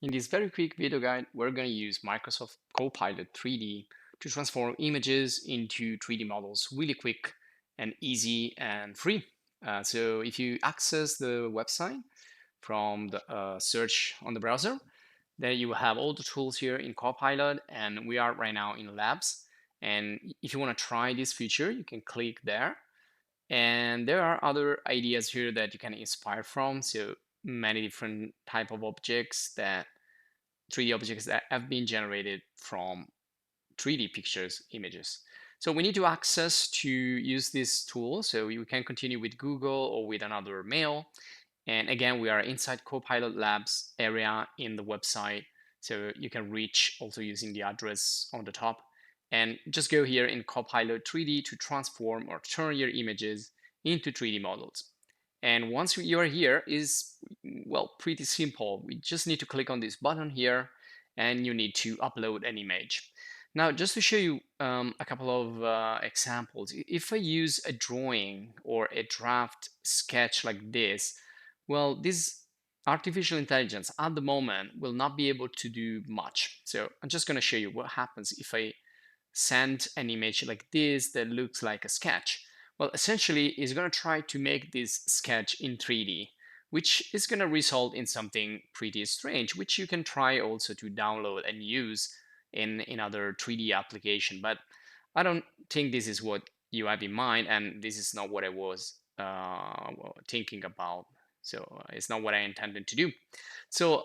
In this very quick video guide, we're going to use Microsoft Copilot 3D to transform images into 3D models really quick and easy and free. So if you access the website from the search on the browser, then you will have all the tools here in Copilot, and we are right now in Labs. And if you want to try this feature, you can click there. And there are other ideas here that you can inspire from. So many different type of objects that 3D objects that have been generated from 3D pictures, images. So we need to access to use this tool. So you can continue with Google or with another mail. And again, we are inside Copilot Labs area in the website. So you can reach also using the address on the top. And just go here in Copilot 3D to transform or turn your images into 3D models. And once you are here is, well, pretty simple. We just need to click on this button here and you need to upload an image. Now, just to show you a couple of examples, if I use a drawing or a draft sketch like this, well, this artificial intelligence at the moment will not be able to do much. So I'm just going to show you what happens if I send an image like this that looks like a sketch. Well, essentially, it's going to try to make this sketch in 3D, which is going to result in something pretty strange, which you can try also to download and use in other 3D application. But I don't think this is what you have in mind, and this is not what I was thinking about. So it's not what I intended to do. So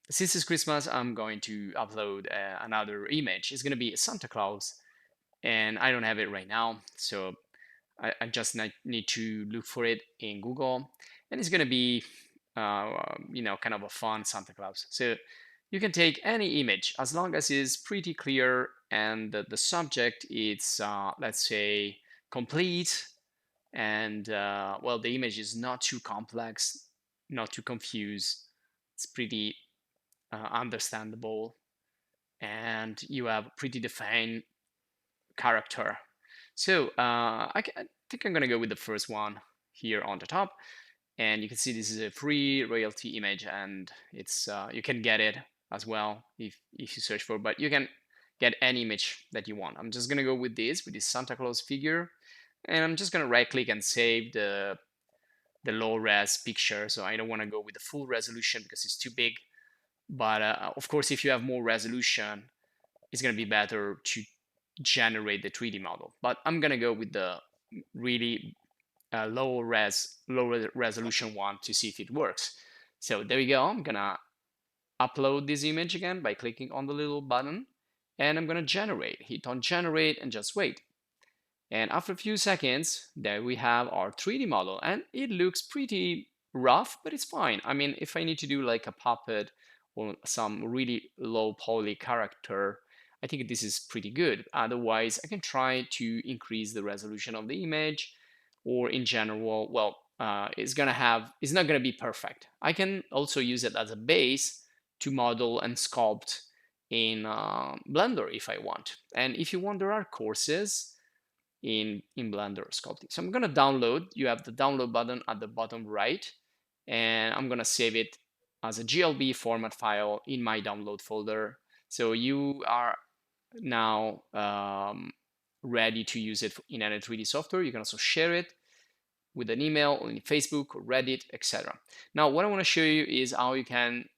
since it's Christmas, I'm going to upload another image. It's going to be a Santa Claus, and I don't have it right now. So I just need to look for it in Google, and it's going to be, kind of a fun Santa Claus. So you can take any image as long as it's pretty clear and the subject is, let's say, complete, and well, the image is not too complex, not too confused. It's pretty understandable, and you have pretty defined character. So I think I'm gonna go with the first one here on the top, and you can see this is a free royalty image, and it's you can get it as well if you search for, but you can get any image that you want. I'm just gonna go with this Santa Claus figure, and I'm just gonna right click and save the low res picture. So I don't want to go with the full resolution because it's too big. But of course, if you have more resolution, it's going to be better to generate the 3D model. But I'm going to go with the really low resolution one to see if it works. So there we go. I'm going to upload this image again by clicking on the little button. And I'm going to generate. Hit on generate and just wait. And after a few seconds, there we have our 3D model. And it looks pretty rough, but it's fine. I mean, if I need to do like a puppet or some really low poly character, I think this is pretty good. Otherwise, I can try to increase the resolution of the image, or in general, well, it's not gonna be perfect. I can also use it as a base to model and sculpt in Blender if I want. And if you want, there are courses in Blender sculpting. So I'm gonna download. You have the download button at the bottom right, and I'm gonna save it as a GLB format file in my download folder. So you are now ready to use it in any 3D software. You can also share it with an email on Facebook or Reddit, etc. Now, what I want to show you is how you can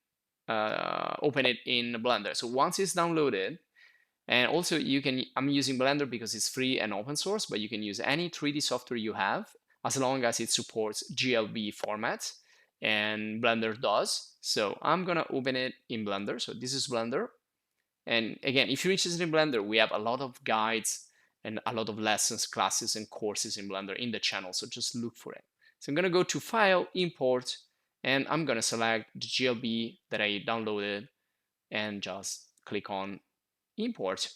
open it in Blender. So once it's downloaded, and also I'm using Blender because it's free and open source, but you can use any 3D software you have as long as it supports GLB formats, and Blender does. So I'm gonna open it in Blender. So this is Blender. And again, if you're interested in Blender, we have a lot of guides and a lot of lessons, classes, and courses in Blender in the channel. So just look for it. So I'm gonna go to File, Import, and I'm gonna select the GLB that I downloaded and just click on Import.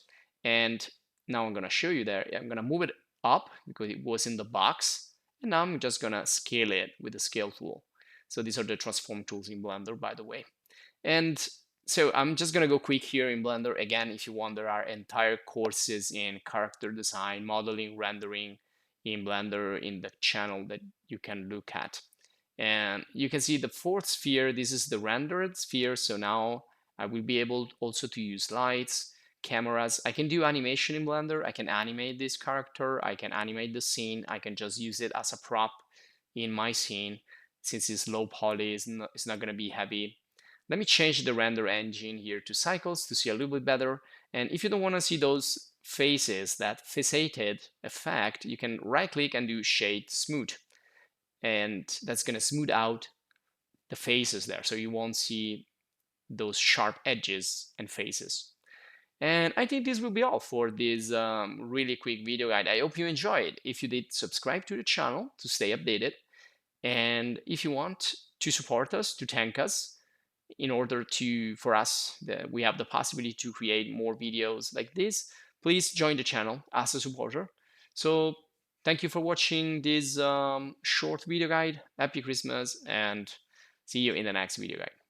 And now I'm gonna show you there. I'm gonna move it up because it was in the box. And now I'm just gonna scale it with the scale tool. So these are the transform tools in Blender, by the way. And so I'm just gonna go quick here in Blender. Again, if you want, there are entire courses in character design, modeling, rendering in Blender in the channel that you can look at. And you can see the fourth sphere, this is the rendered sphere. So now I will be able also to use lights, cameras. I can do animation in Blender. I can animate this character. I can animate the scene. I can just use it as a prop in my scene. Since it's low poly, it's not going to be heavy. Let me change the render engine here to cycles to see a little bit better. And if you don't want to see those faces, that faceted effect, you can right click and do shade smooth. And that's going to smooth out the faces there. So you won't see those sharp edges and faces. And I think this will be all for this really quick video guide. I hope you enjoyed. If you did, subscribe to the channel to stay updated. And if you want to support us, to thank us, in order to, for us, we have the possibility to create more videos like this, please join the channel as a supporter. So thank you for watching this short video guide. Happy Christmas and see you in the next video guide.